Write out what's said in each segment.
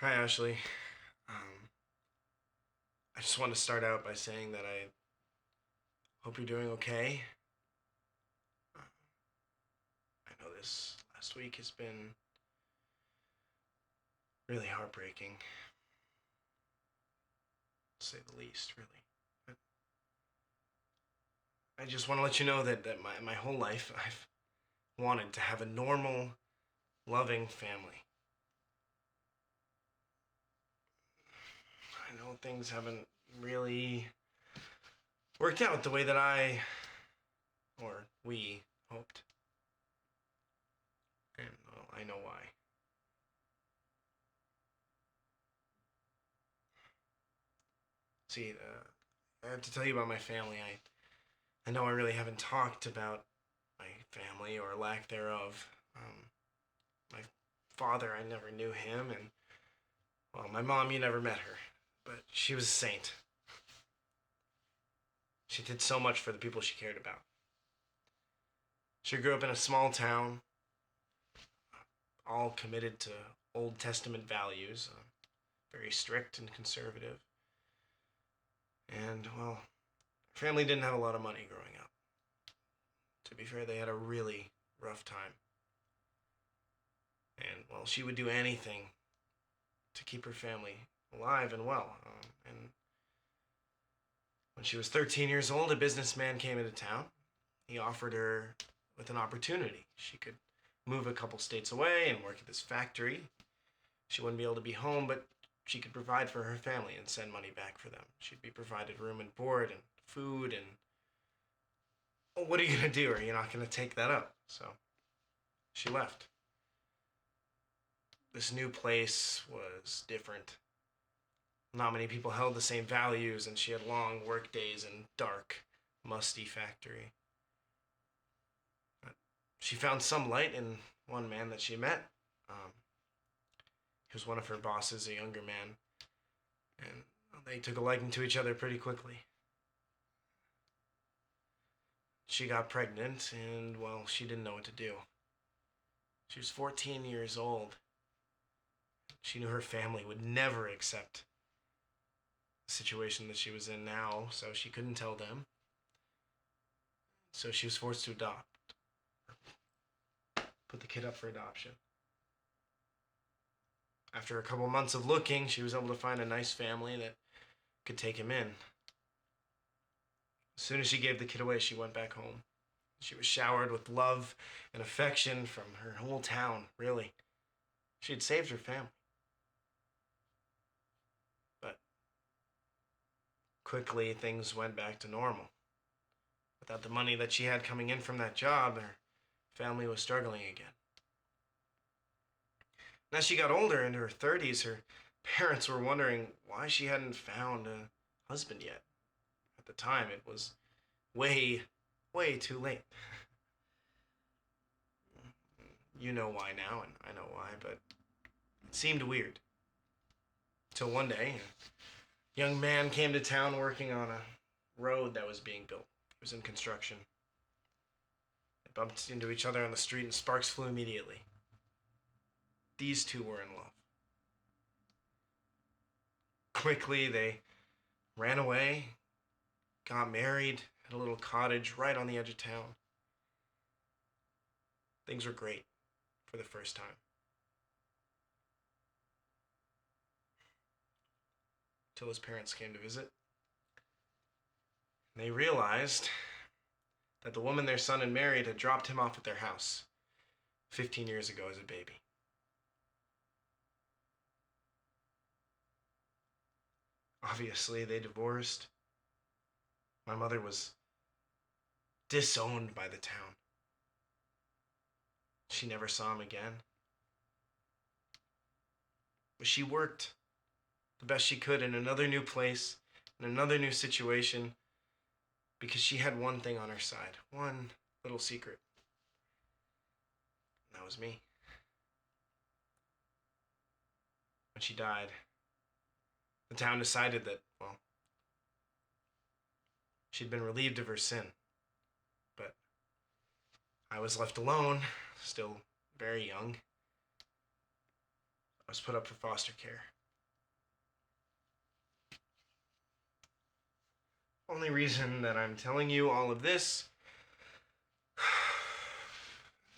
Hi, Ashley. Um, I just want to start out by saying that I hope you're doing okay. Uh, I know this last week has been really heartbreaking, to say the least, really. But I just want to let you know that my whole life I've wanted to have a normal, loving family. I know things haven't really worked out the way that or we, hoped. And, well, I know why. See, I have to tell you about my family. I know I really haven't talked about my family or lack thereof. My father, I never knew him, and well, my mom, you never met her, but she was a saint. She did so much for the people she cared about. She grew up in a small town, all committed to Old Testament values, very strict and conservative. And, well, her family didn't have a lot of money growing up. To be fair, they had a really rough time. And, well, she would do anything to keep her family alive and well. And when she was 13 years old, a businessman came into town. He offered her with an opportunity. She could move a couple states away and work at this factory. She wouldn't be able to be home, but she could provide for her family and send money back for them. She'd be provided room and board and food, and well, what are you going to do? Are you not going to take that up? So she left. This new place was different. Not many people held the same values, and she had long work days in dark, musty factory. But she found some light in one man that she met. Um, he was one of her bosses, a younger man, and they took a liking to each other pretty quickly. She got pregnant, and well, she didn't know what to do. She was 14 years old. She knew her family would never accept the situation that she was in now, so she couldn't tell them. So she was forced to adopt, put the kid up for adoption. After a couple months of looking, she was able to find a nice family that could take him in. As soon as she gave the kid away, she went back home. She was showered with love and affection from her whole town, really. She had saved her family. But quickly, things went back to normal. Without the money that she had coming in from that job, her family was struggling again. And as she got older, into her 30s, her parents were wondering why she hadn't found a husband yet. At the time, it was way, way too late. You know why now, and I know why, but it seemed weird. Till one day, a young man came to town working on a road that was being built. It was in construction. They bumped into each other on the street and sparks flew immediately. These two were in love. Quickly, they ran away, got married at a little cottage right on the edge of town. Things were great for the first time. Till his parents came to visit. They realized that the woman their son had married had dropped him off at their house 15 years ago as a baby. Obviously, they divorced. My mother was disowned by the town. She never saw him again. But she worked the best she could in another new place, in another new situation, because she had one thing on her side, one little secret. And that was me. When she died, the town decided that, well, she'd been relieved of her sin. But I was left alone, still very young. I was put up for foster care. Only reason that I'm telling you all of this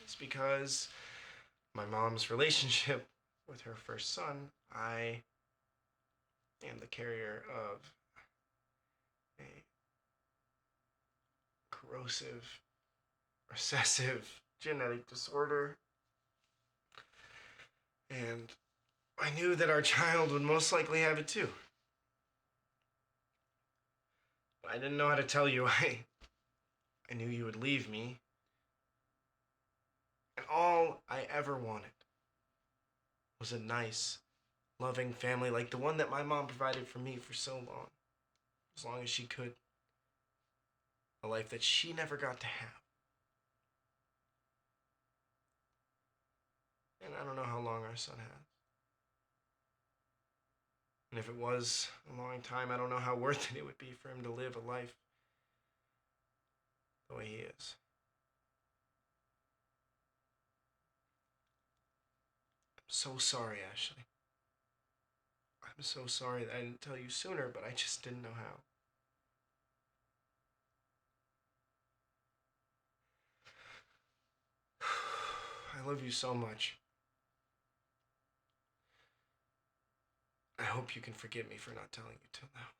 is because my mom's relationship with her first son, I am the carrier of a corrosive, recessive genetic disorder. And I knew that our child would most likely have it too. I didn't know how to tell you. I knew you would leave me. And all I ever wanted was a nice, loving family like the one that my mom provided for me for so as long as she could. A life that she never got to have. And I don't know how long our son has. And if it was a long time, I don't know how worth it would be for him to live a life the way he is. I'm so sorry, Ashley. I'm so sorry that I didn't tell you sooner, but I just didn't know how. I love you so much. I hope you can forgive me for not telling you till now.